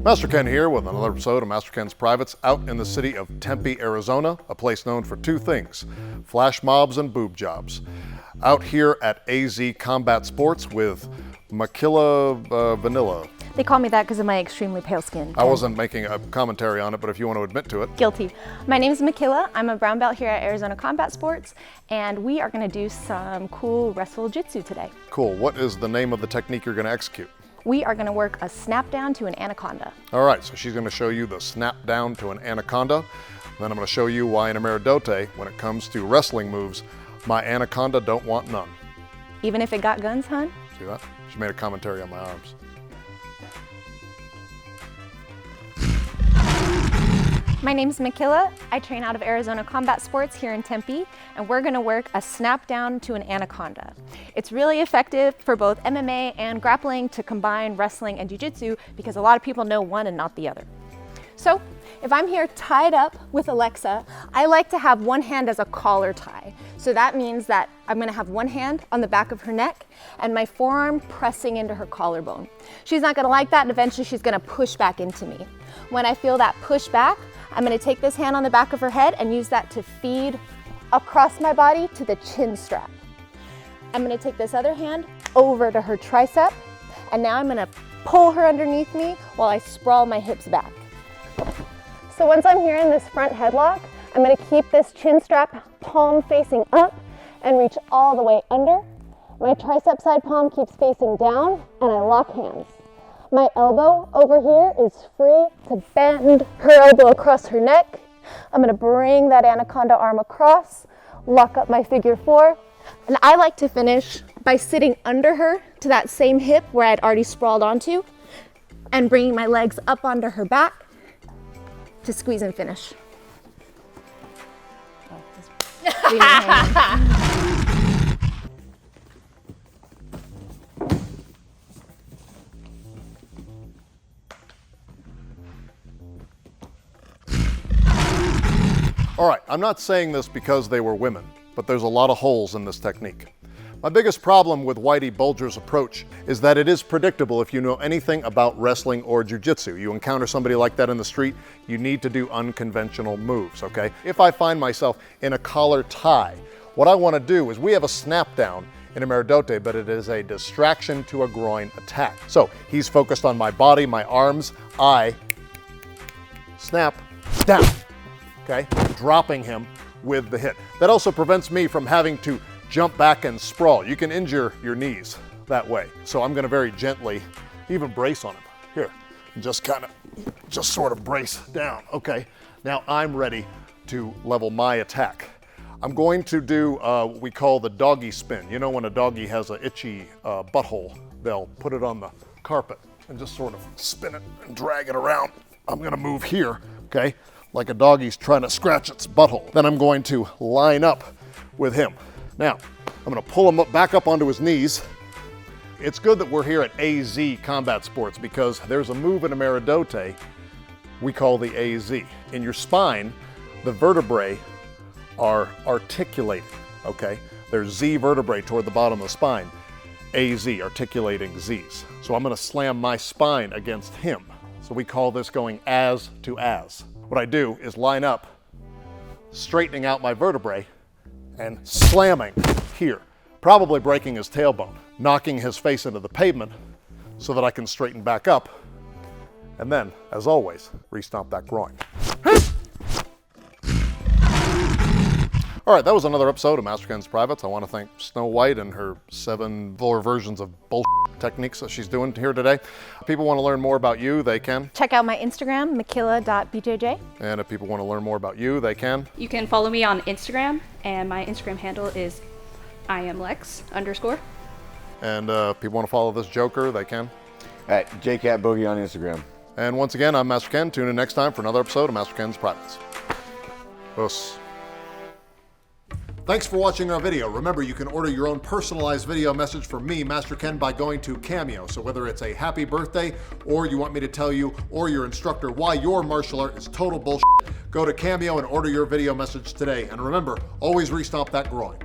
Master Ken here with another episode of Master Ken's Privates out in the city of Tempe, Arizona, a place known for two things, flash mobs and boob jobs. Out here at AZ Combat Sports with Makilla Vanilla. They call me that because of my extremely pale skin. I wasn't making a commentary on it, but if you want to admit to it. Guilty. My name is Makilla. I'm a brown belt here at Arizona Combat Sports, and we are going to do some cool Wrestle-Jitsu today. Cool. What is the name of the technique you're going to execute? We are going to work a snap down to an anaconda. All right, so she's going to show you the snap down to an anaconda. Then I'm going to show you why in Ameridote, when it comes to wrestling moves, my anaconda don't want none. Even if it got guns, hun? See that? She made a commentary on my arms. My name's Makilla. I train out of Arizona Combat Sports here in Tempe, and we're gonna work a snap down to an anaconda. It's really effective for both MMA and grappling to combine wrestling and jiu-jitsu because a lot of people know one and not the other. So if I'm here tied up with Alexa, I like to have one hand as a collar tie. So that means that I'm gonna have one hand on the back of her neck and my forearm pressing into her collarbone. She's not gonna like that, and eventually she's gonna push back into me. When I feel that push back, I'm gonna take this hand on the back of her head and use that to feed across my body to the chin strap. I'm gonna take this other hand over to her tricep, and now I'm gonna pull her underneath me while I sprawl my hips back. So once I'm here in this front headlock, I'm gonna keep this chin strap palm facing up and reach all the way under. My tricep side palm keeps facing down, and I lock hands. My elbow over here is free to bend her elbow across her neck. I'm gonna bring that anaconda arm across, lock up my figure four, and I like to finish by sitting under her to that same hip where I'd already sprawled onto, and bringing my legs up onto her back to squeeze and finish. All right, I'm not saying this because they were women, but there's a lot of holes in this technique. My biggest problem with Whitey Bulger's approach is that it is predictable if you know anything about wrestling or jiu-jitsu. You encounter somebody like that in the street, you need to do unconventional moves, okay? If I find myself in a collar tie, what I want to do is we have a snap down in Ameridote, but it is a distraction to a groin attack. So he's focused on my body, my arms, I snap down. Okay, dropping him with the hit. That also prevents me from having to jump back and sprawl. You can injure your knees that way. So I'm gonna very gently, even brace on him. Here, just sort of brace down. Okay, now I'm ready to level my attack. I'm going to do what we call the doggy spin. You know when a doggy has an itchy butthole, they'll put it on the carpet and just sort of spin it and drag it around. I'm gonna move here, okay? Like a doggy's trying to scratch its butthole. Then I'm going to line up with him. Now, I'm gonna pull him back up onto his knees. It's good that we're here at AZ Combat Sports because there's a move in Ameridote we call the AZ. In your spine, the vertebrae are articulating, okay? There's Z vertebrae toward the bottom of the spine, AZ, articulating Z's. So I'm gonna slam my spine against him. So we call this going as to as. What I do is line up, straightening out my vertebrae and slamming here, probably breaking his tailbone, knocking his face into the pavement so that I can straighten back up. And then, as always, re-stomp that groin. All right, that was another episode of Master Ken's Privates. I want to thank Snow White and her 7 fuller versions of bullshit techniques that she's doing here today. If people want to learn more about you, they can. Check out my Instagram, makilla.bjj. And if people want to learn more about you, they can. You can follow me on Instagram, and my Instagram handle is IamLex_. And if people want to follow this joker, they can. At JCatBoogie on Instagram. And once again, I'm Master Ken. Tune in next time for another episode of Master Ken's Privates. Puss. Thanks for watching our video. Remember, you can order your own personalized video message from me, Master Ken, by going to Cameo. So whether it's a happy birthday, or you want me to tell you, or your instructor, why your martial art is total bullshit, go to Cameo and order your video message today. And remember, always re-stomp that groin.